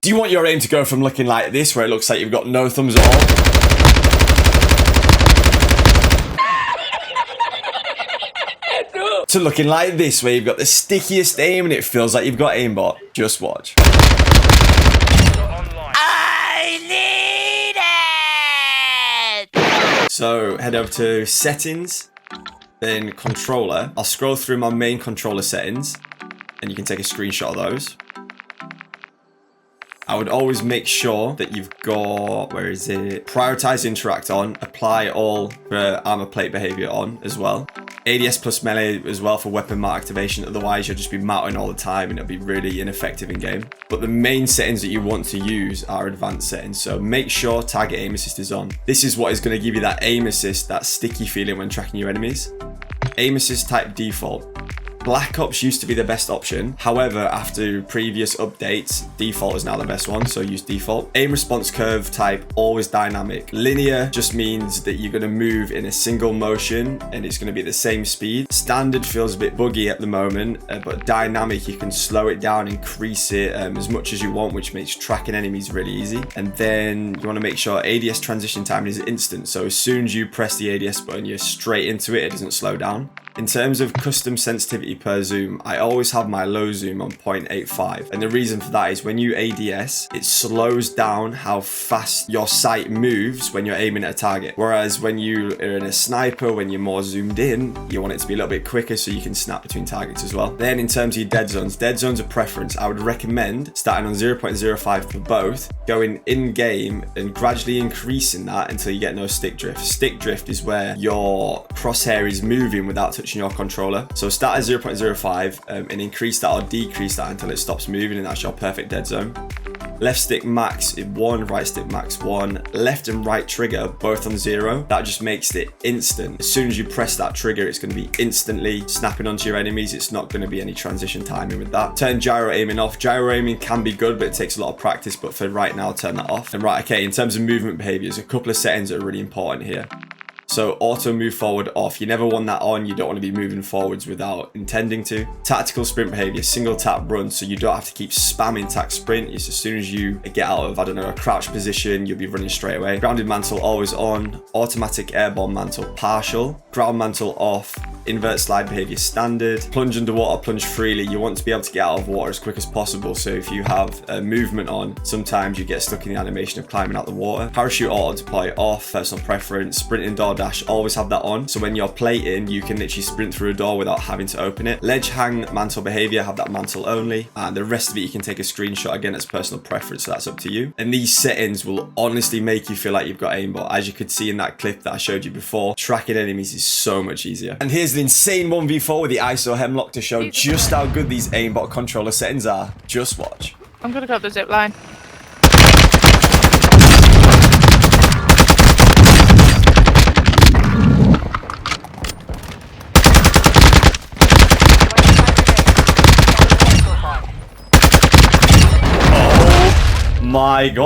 Do you want your aim to go from looking like this, where it looks like you've got no thumbs at all, to looking like this, where you've got the stickiest aim and it feels like you've got aimbot? Just watch. I need it! So head over to settings, then controller. I'll scroll through my main controller settings and you can take a screenshot of those. I would always make sure that you've got, where is it? Prioritize interact on, apply all for armor plate behavior on as well. ADS plus melee as well for weapon mount activation, otherwise you'll just be mounting all the time and it'll be really ineffective in game. But the main settings that you want to use are advanced settings, so make sure target aim assist is on. This is what is going to give you that aim assist, that sticky feeling when tracking your enemies. Aim assist type default. Black Ops used to be the best option. However, after previous updates, default is now the best one, so use default. Aim response curve type, always dynamic. Linear just means that you're going to move in a single motion and it's going to be the same speed. Standard feels a bit buggy at the moment, but dynamic, you can slow it down, increase it as much as you want, which makes tracking enemies really easy. And then you want to make sure ADS transition time is instant, so as soon as you press the ADS button, you're straight into it, it doesn't slow down. In terms of custom sensitivity per zoom, I always have my low zoom on 0.85. And the reason for that is when you ADS, it slows down how fast your sight moves when you're aiming at a target. Whereas when you are in a sniper, when you're more zoomed in, you want it to be a little bit quicker so you can snap between targets as well. Then in terms of your dead zones are preference. I would recommend starting on 0.05 for both, going in game and gradually increasing that until you get no stick drift. Stick drift is where your crosshair is moving without touching your controller. So start at 0.05 and increase that or decrease that until it stops moving, and that's your perfect dead zone. Left stick max 1, right stick max 1, left and right trigger both on 0. That just makes it instant. As soon as you press that trigger, it's going to be instantly snapping onto your enemies. It's not going to be any transition timing with that. Turn gyro aiming off. Gyro aiming can be good, but it takes a lot of practice, but for right now, turn that off. And right, okay, in terms of movement behaviors, a couple of settings that are really important here. So auto move forward off. You never want that on. You don't want to be moving forwards without intending to. Tactical sprint behavior, single tap run. So you don't have to keep spamming tac sprint. It's as soon as you get out of, I don't know, a crouch position, you'll be running straight away. Grounded mantle always on. Automatic airborne mantle partial. Ground mantle off. Invert slide behavior standard. Plunge underwater, plunge freely. You want to be able to get out of water as quick as possible. So if you have a movement on, sometimes you get stuck in the animation of climbing out the water. Parachute auto deploy off. Personal preference. Sprint indoor dash, always have that on. So when you're plating, you can literally sprint through a door without having to open it. Ledge hang mantle behavior, have that mantle only. And the rest of it, you can take a screenshot. Again, it's personal preference, so that's up to you. And these settings will honestly make you feel like you've got aimbot. As you could see in that clip that I showed you before, tracking enemies is so much easier. And here's an insane 1v4 with the ISO Hemlock to show just how good these aimbot controller settings are. Just watch. I'm gonna go up the zip line. My God.